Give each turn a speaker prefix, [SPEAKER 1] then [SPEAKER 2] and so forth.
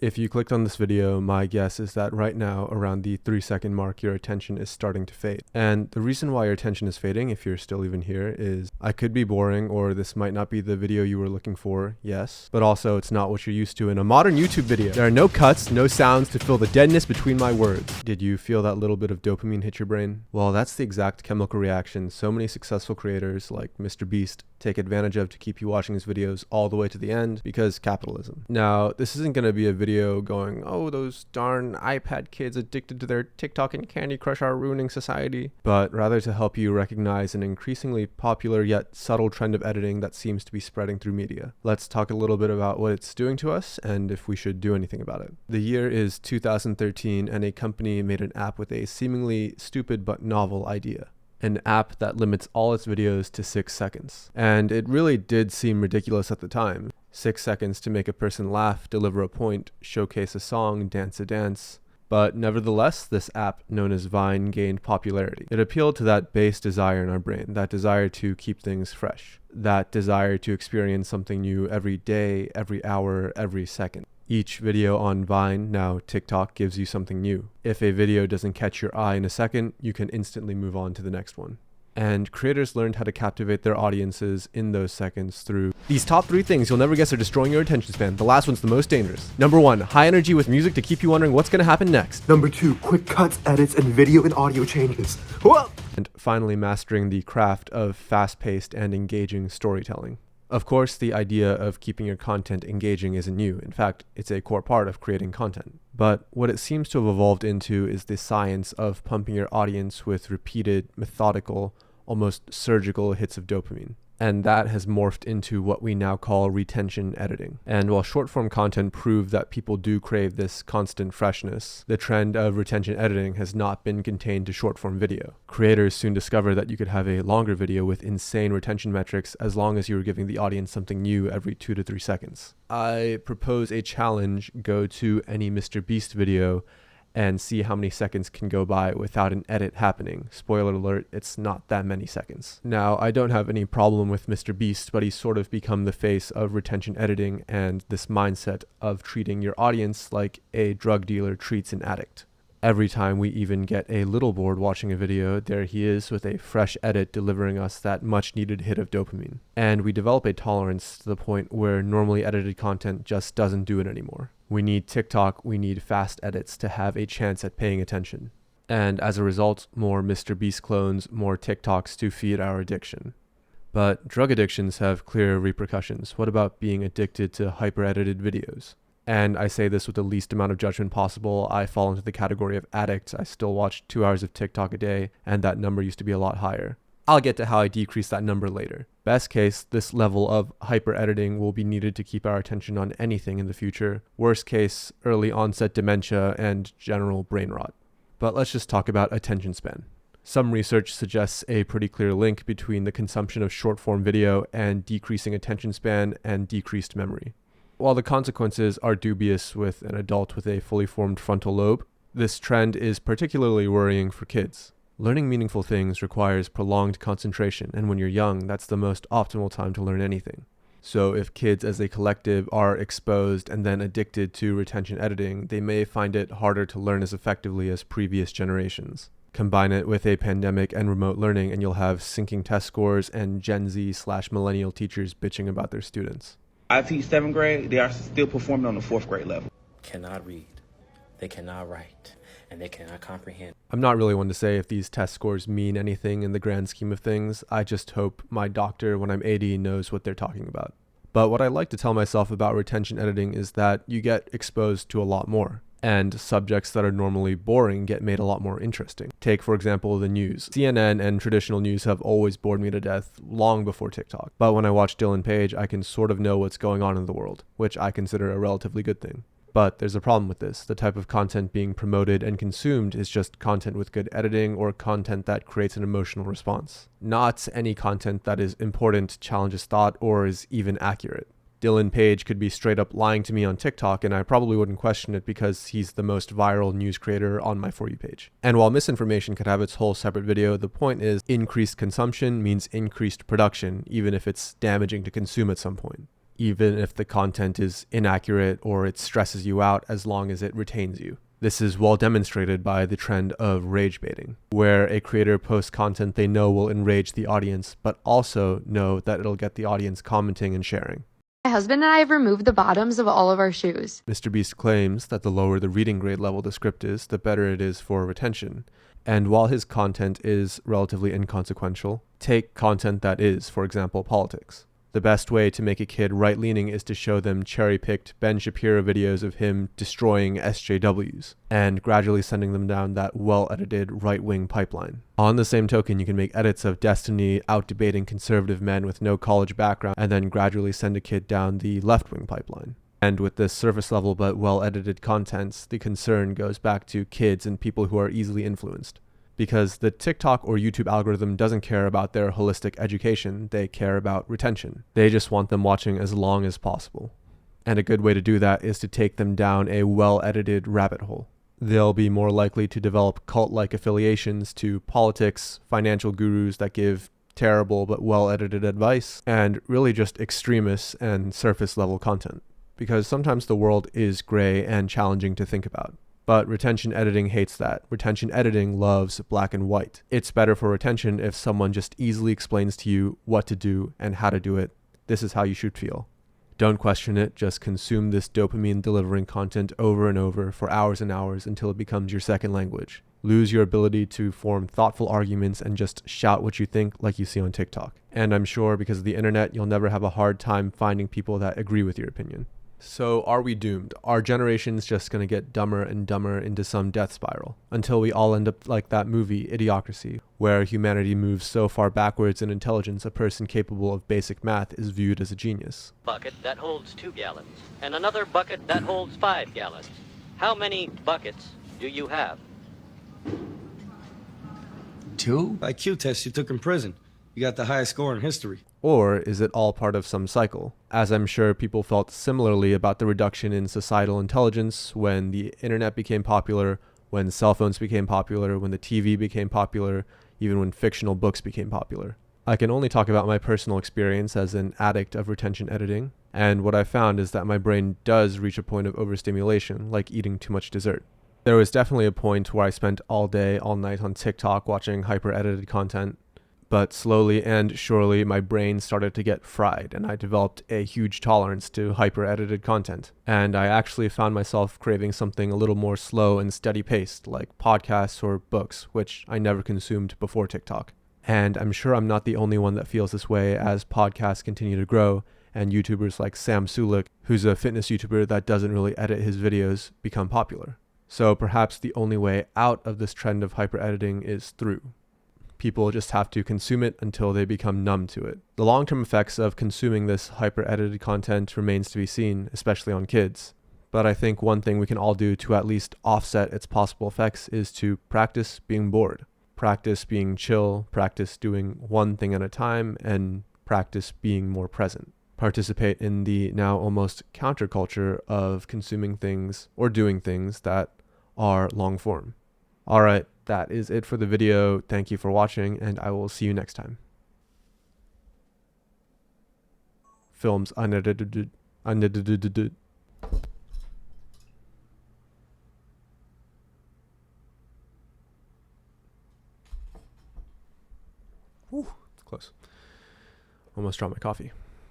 [SPEAKER 1] If you clicked on this video, my guess is that right now, around the 3-second mark, your attention is starting to fade. And the reason why your attention is fading, if you're still even here, is I could be boring, or this might not be the video you were looking for, yes, but also it's not what you're used to in a modern YouTube video. There are no cuts, no sounds to fill the deadness between my words. Did you feel that little bit of dopamine hit your brain? Well, that's the exact chemical reaction so many successful creators like Mr. Beast take advantage of to keep you watching his videos all the way to the end, because capitalism. Now, this isn't going to be a video going, oh, those darn iPad kids addicted to their TikTok and Candy Crush are ruining society, but rather to help you recognize an increasingly popular yet subtle trend of editing that seems to be spreading through media. Let's talk a little bit about what it's doing to us and if we should do anything about it. The year is 2013, and a company made an app with a seemingly stupid but novel idea. An app that limits all its videos to 6 seconds. And it really did seem ridiculous at the time. 6 seconds to make a person laugh, deliver a point, showcase a song, dance a dance. But nevertheless, this app, known as Vine, gained popularity. It appealed to that base desire in our brain, that desire to keep things fresh, that desire to experience something new every day, every hour, every second. Each video on Vine, now TikTok, gives you something new. If a video doesn't catch your eye in a second, you can instantly move on to the next one. And creators learned how to captivate their audiences in those seconds through these top 3 things you'll never guess are destroying your attention span. The last one's the most dangerous. Number 1, high energy with music to keep you wondering what's going to happen next.
[SPEAKER 2] Number 2, quick cuts, edits, and video and audio changes. Whoa!
[SPEAKER 1] And finally, mastering the craft of fast-paced and engaging storytelling. Of course, the idea of keeping your content engaging isn't new. In fact, it's a core part of creating content. But what it seems to have evolved into is the science of pumping your audience with repeated, methodical, almost surgical hits of dopamine. And that has morphed into what we now call retention editing. And while short-form content proved that people do crave this constant freshness, the trend of retention editing has not been contained to short-form video. Creators soon discovered that you could have a longer video with insane retention metrics as long as you were giving the audience something new every 2 to 3 seconds. I propose a challenge: go to any Mr. Beast video and see how many seconds can go by without an edit happening. Spoiler alert, it's not that many seconds. Now, I don't have any problem with Mr. Beast, but he's sort of become the face of retention editing and this mindset of treating your audience like a drug dealer treats an addict. Every time we even get a little bored watching a video, there he is with a fresh edit delivering us that much needed hit of dopamine. And we develop a tolerance to the point where normally edited content just doesn't do it anymore. We need TikTok, we need fast edits to have a chance at paying attention. And as a result, more Mr. Beast clones, more TikToks to feed our addiction. But drug addictions have clear repercussions. What about being addicted to hyper-edited videos? And I say this with the least amount of judgment possible. I fall into the category of addict. I still watch 2 hours of TikTok a day, and that number used to be a lot higher. I'll get to how I decrease that number later. Best case, this level of hyper-editing will be needed to keep our attention on anything in the future. Worst case, early onset dementia and general brain rot. But let's just talk about attention span. Some research suggests a pretty clear link between the consumption of short-form video and decreasing attention span and decreased memory. While the consequences are dubious with an adult with a fully formed frontal lobe, this trend is particularly worrying for kids. Learning meaningful things requires prolonged concentration, and when you're young, that's the most optimal time to learn anything. So if kids as a collective are exposed and then addicted to retention editing, they may find it harder to learn as effectively as previous generations. Combine it with a pandemic and remote learning, and you'll have sinking test scores and Gen Z/millennial teachers bitching about their students.
[SPEAKER 3] I teach 7th grade, they are still performing on the 4th grade level.
[SPEAKER 4] Cannot read, they cannot write, and they cannot comprehend.
[SPEAKER 1] I'm not really one to say if these test scores mean anything in the grand scheme of things. I just hope my doctor when I'm 80 knows what they're talking about. But what I like to tell myself about retention editing is that you get exposed to a lot more. And subjects that are normally boring get made a lot more interesting. Take, for example, the news. CNN and traditional news have always bored me to death long before TikTok. But when I watch Dylan Page, I can sort of know what's going on in the world, which I consider a relatively good thing. But there's a problem with this. The type of content being promoted and consumed is just content with good editing or content that creates an emotional response. Not any content that is important, challenges thought, or is even accurate. Dylan Page could be straight up lying to me on TikTok, and I probably wouldn't question it because he's the most viral news creator on my For You page. And while misinformation could have its whole separate video, the point is increased consumption means increased production, even if it's damaging to consume at some point. even if the content is inaccurate or it stresses you out, as long as it retains you. This is well demonstrated by the trend of rage baiting, where a creator posts content they know will enrage the audience, but also know that it'll get the audience commenting and sharing.
[SPEAKER 5] My husband and I have removed the bottoms of all of our shoes.
[SPEAKER 1] MrBeast claims that the lower the reading grade level the script is, the better it is for retention. And while his content is relatively inconsequential, take content that is, for example, politics. The best way to make a kid right-leaning is to show them cherry-picked Ben Shapiro videos of him destroying SJWs and gradually sending them down that well-edited right-wing pipeline. On the same token, you can make edits of Destiny out-debating conservative men with no college background and then gradually send a kid down the left-wing pipeline. And with this surface-level but well-edited content, the concern goes back to kids and people who are easily influenced. Because the TikTok or YouTube algorithm doesn't care about their holistic education, they care about retention. They just want them watching as long as possible. And a good way to do that is to take them down a well-edited rabbit hole. They'll be more likely to develop cult-like affiliations to politics, financial gurus that give terrible but well-edited advice, and really just extremists and surface-level content. Because sometimes the world is gray and challenging to think about. But retention editing hates that. Retention editing loves black and white. It's better for retention if someone just easily explains to you what to do and how to do it. This is how you should feel. Don't question it, just consume this dopamine delivering content over and over for hours and hours until it becomes your second language. Lose your ability to form thoughtful arguments and just shout what you think like you see on TikTok. And I'm sure because of the internet, you'll never have a hard time finding people that agree with your opinion. So are we doomed? Our generation's just going to get dumber and dumber into some death spiral until we all end up like that movie, Idiocracy, where humanity moves so far backwards in intelligence a person capable of basic math is viewed as a genius.
[SPEAKER 6] Bucket that holds 2 gallons and another bucket that holds 5 gallons. How many buckets do you have?
[SPEAKER 7] 2? IQ test you took in prison. You got the highest score in history.
[SPEAKER 1] Or is it all part of some cycle? As I'm sure people felt similarly about the reduction in societal intelligence when the internet became popular, when cell phones became popular, when the TV became popular, even when fictional books became popular. I can only talk about my personal experience as an addict of retention editing, and what I found is that my brain does reach a point of overstimulation, like eating too much dessert. There was definitely a point where I spent all day, all night on TikTok watching hyper-edited content. But slowly and surely my brain started to get fried and I developed a huge tolerance to hyper-edited content. And I actually found myself craving something a little more slow and steady paced, like podcasts or books, which I never consumed before TikTok. And I'm sure I'm not the only one that feels this way as podcasts continue to grow and YouTubers like Sam Sulek, who's a fitness YouTuber that doesn't really edit his videos, become popular. So perhaps the only way out of this trend of hyper-editing is through. People just have to consume it until they become numb to it. The long-term effects of consuming this hyper-edited content remains to be seen, especially on kids. But I think one thing we can all do to at least offset its possible effects is to practice being bored. Practice being chill, practice doing one thing at a time, and practice being more present. Participate in the now almost counterculture of consuming things or doing things that are long form. Alright, that is it for the video. Thank you for watching, and I will see you next time. Films unedited. Whew, close. Almost dropped my coffee.